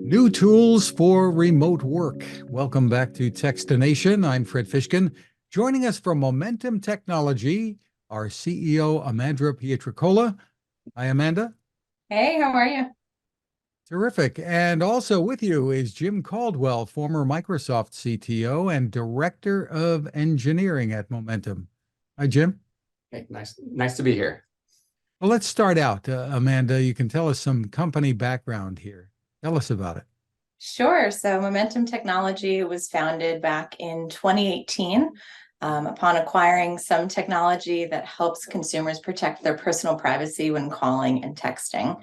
New tools for remote work. Welcome back to Techstination. I'm Fred Fishkin. Joining us from Momentum Technology, our CEO, Amanda Pietrocola. Hi, Amanda. Hey, how are you? Terrific. And also with you is Jim Caldwell, former Microsoft CTO and Director of Engineering at Momentum. Hi, Jim. Hey, nice to be here. Well, let's start out. Amanda, you can tell us some company background here. Tell us about it. Sure. So Momentum Technology was founded back in 2018 upon acquiring some technology that helps consumers protect their personal privacy when calling and texting.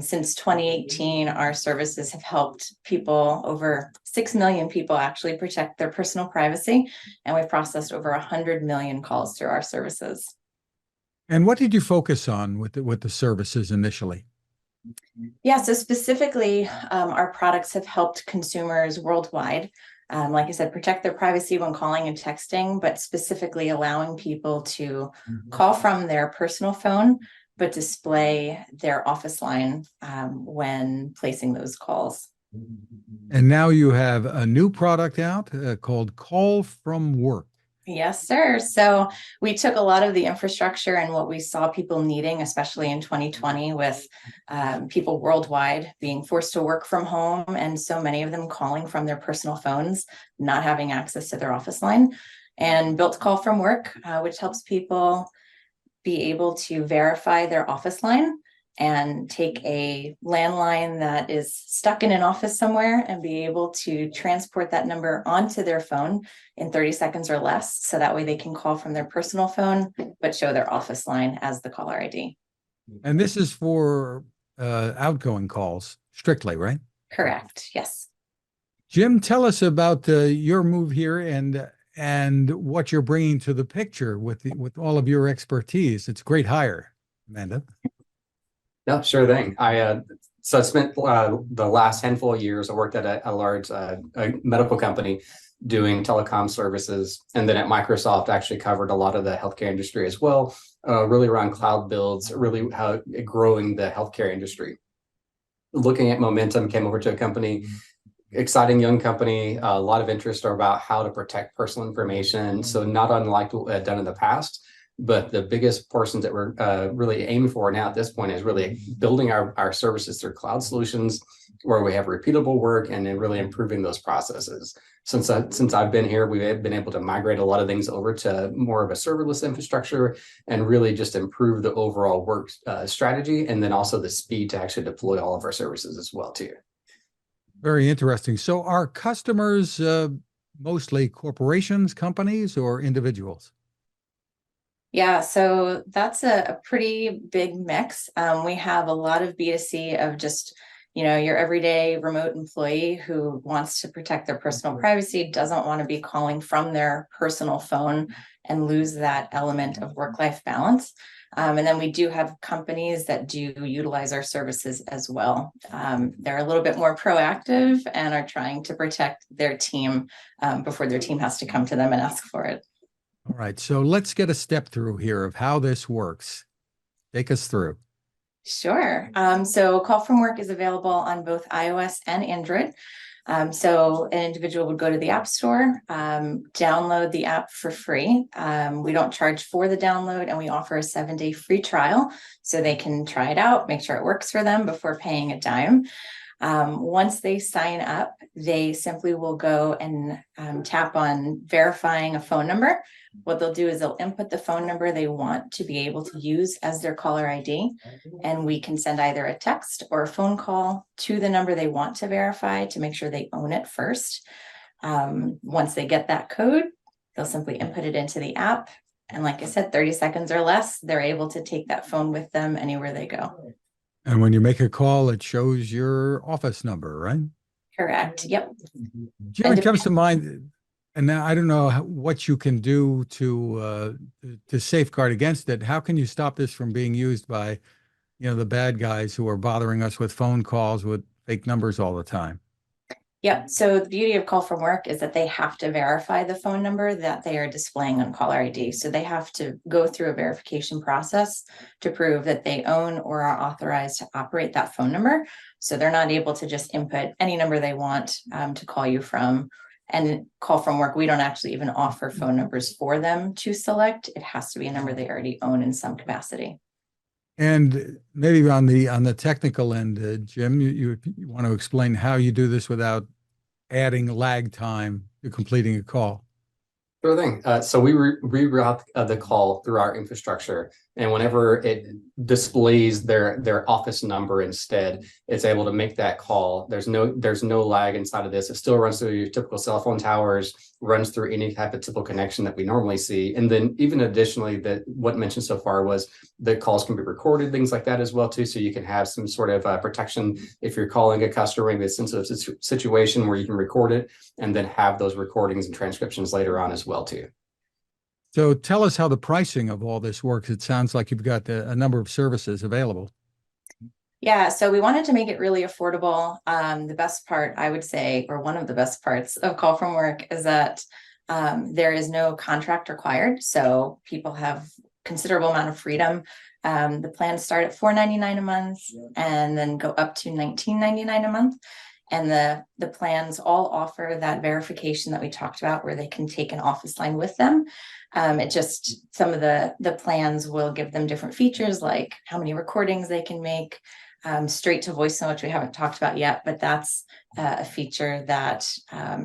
Since 2018, our services have helped people, over 6 million people actually, protect their personal privacy, and we've processed over 100 million calls through our services. And what did you focus on with the services initially? Yeah, so specifically, our products have helped consumers worldwide, like I said, protect their privacy when calling and texting, but specifically allowing people to call from their personal phone, but display their office line when placing those calls. And now you have a new product out called Call from Work. Yes, sir. So we took a lot of the infrastructure and what we saw people needing, especially in 2020, with people worldwide being forced to work from home and so many of them calling from their personal phones, not having access to their office line, and built Call from Work, which helps people be able to verify their office line and take a landline that is stuck in an office somewhere and be able to transport that number onto their phone in 30 seconds or less. So that way they can call from their personal phone, but show their office line as the caller ID. And this is for outgoing calls strictly, right? Correct. Yes. Jim, tell us about your move here and what you're bringing to the picture with all of your expertise. It's a great hire, Amanda. No, sure thing. I spent the last handful of years. I worked at a large a medical company doing telecom services, and then at Microsoft, actually covered a lot of the healthcare industry as well. Really around cloud builds, really how growing the healthcare industry. Looking at Momentum, came over to a company, exciting young company, a lot of interest about how to protect personal information. So not unlike what we had done in the past. But the biggest portions that we're really aiming for now at this point is really building our services through cloud solutions where we have repeatable work and then really improving those processes. Since I've been here, we've been able to migrate a lot of things over to more of a serverless infrastructure and really just improve the overall work strategy, and then also the speed to actually deploy all of our services as well too. Very interesting. So are customers mostly corporations, companies, or individuals? Yeah, so that's a pretty big mix. We have a lot of B2C of just, your everyday remote employee who wants to protect their personal privacy, doesn't want to be calling from their personal phone and lose that element of work-life balance. And then we do have companies that do utilize our services as well. They're a little bit more proactive and are trying to protect their team before their team has to come to them and ask for it. All right, so let's get a step through here of how this works. Take us through. Sure. So Call from Work is available on both iOS and Android. So an individual would go to the App Store, download the app for free. We don't charge for the download, and we offer a 7-day free trial so they can try it out, make sure it works for them before paying a dime. Once they sign up, they simply will go and tap on verifying a phone number. What they'll do is they'll input the phone number they want to be able to use as their caller ID, and we can send either a text or a phone call to the number they want to verify to make sure they own it first. Once they get that code, they'll simply input it into the app. And like I said, 30 seconds or less, they're able to take that phone with them anywhere they go. And when you make a call, it shows your office number, right? Correct. Yep. Jim, it comes to mind, and now I don't know what you can do to safeguard against it. How can you stop this from being used by, the bad guys who are bothering us with phone calls with fake numbers all the time? Yep. So the beauty of call from work is that they have to verify the phone number that they are displaying on caller ID. So they have to go through a verification process to prove that they own or are authorized to operate that phone number. So they're not able to just input any number they want to call you from. And call from work, we don't actually even offer phone numbers for them to select. It has to be a number they already own in some capacity. And maybe on the technical end, Jim, you want to explain how you do this without adding lag time to completing a call? Sure thing. So we reroute the call through our infrastructure, and whenever it displays their office number instead, it's able to make that call. There's no lag inside of this. It still runs through your typical cell phone towers, runs through any type of typical connection that we normally see, and then even additionally, that what mentioned so far was the calls can be recorded, things like that as well too. So you can have some sort of protection if you're calling a customer in a sensitive situation where you can record it and then have those recordings and transcriptions later on as well too. So tell us how the pricing of all this works. It sounds like you've got a number of services available. Yeah, so we wanted to make it really affordable. The best part, I would say, or one of the best parts of call from work is that there is no contract required. So people have considerable amount of freedom. The plans start at $4.99 a month and then go up to $19.99 a month. And the plans all offer that verification that we talked about where they can take an office line with them. It just, some of the plans will give them different features like how many recordings they can make, straight to voicemail, which we haven't talked about yet, but that's a feature that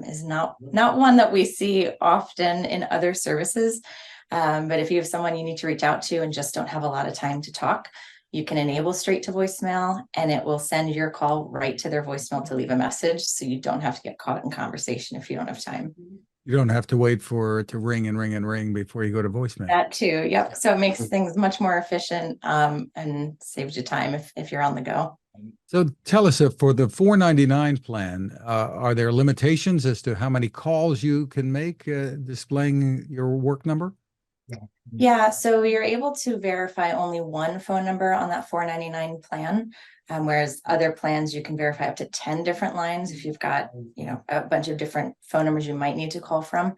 is not one that we see often in other services. But if you have someone you need to reach out to and just don't have a lot of time to talk, you can enable straight to voicemail and it will send your call right to their voicemail to leave a message. So you don't have to get caught in conversation if you don't have time. You don't have to wait for it to ring and ring and ring before you go to voicemail. That too. Yep. So it makes things much more efficient and saves you time if you're on the go. So tell us, if for the $4.99 plan, are there limitations as to how many calls you can make displaying your work number? Yeah, so you're able to verify only one phone number on that $4.99 plan, whereas other plans you can verify up to 10 different lines if you've got, a bunch of different phone numbers you might need to call from.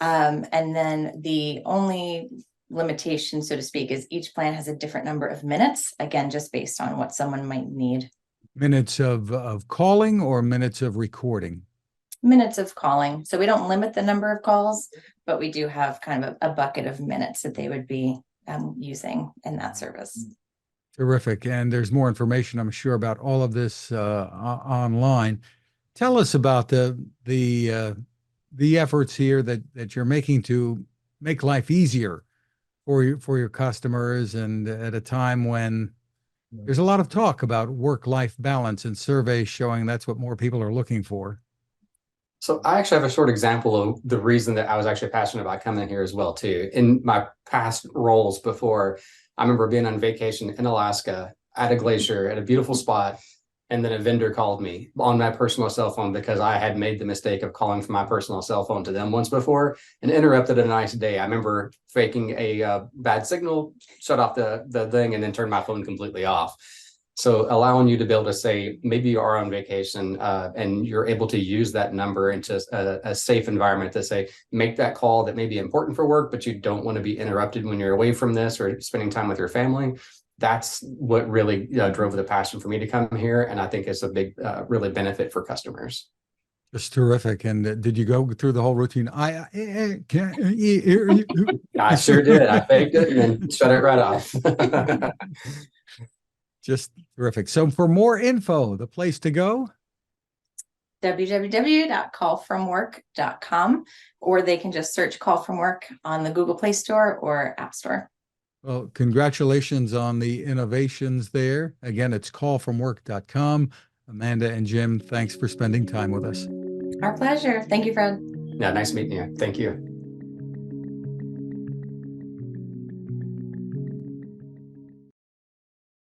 And then the only limitation, so to speak, is each plan has a different number of minutes, again, just based on what someone might need. Minutes of calling or minutes of recording? Minutes of calling. So we don't limit the number of calls, but we do have kind of a bucket of minutes that they would be using in that service. Terrific. And there's more information, I'm sure, about all of this online. Tell us about the efforts here that you're making to make life easier for your customers, and at a time when there's a lot of talk about work-life balance and surveys showing that's what more people are looking for. So I actually have a short example of the reason that I was actually passionate about coming here as well too. In my past roles before, I remember being on vacation in Alaska at a glacier at a beautiful spot, and then a vendor called me on my personal cell phone because I had made the mistake of calling from my personal cell phone to them once before and interrupted a nice day. I remember faking a bad signal, shut off the thing, and then turned my phone completely off. So allowing you to be able to say, maybe you are on vacation and you're able to use that number into a safe environment to say, make that call that may be important for work, but you don't want to be interrupted when you're away from this or spending time with your family. That's what really drove the passion for me to come here. And I think it's a big, really benefit for customers. It's terrific. And did you go through the whole routine? I sure did. I faked it and then shut it right off. Just terrific. So for more info, the place to go? www.callfromwork.com, or they can just search Call From Work on the Google Play Store or App Store. Well, congratulations on the innovations there. Again, it's callfromwork.com. Amanda and Jim, thanks for spending time with us. Our pleasure. Thank you, Fred. Yeah, nice meeting you. Thank you.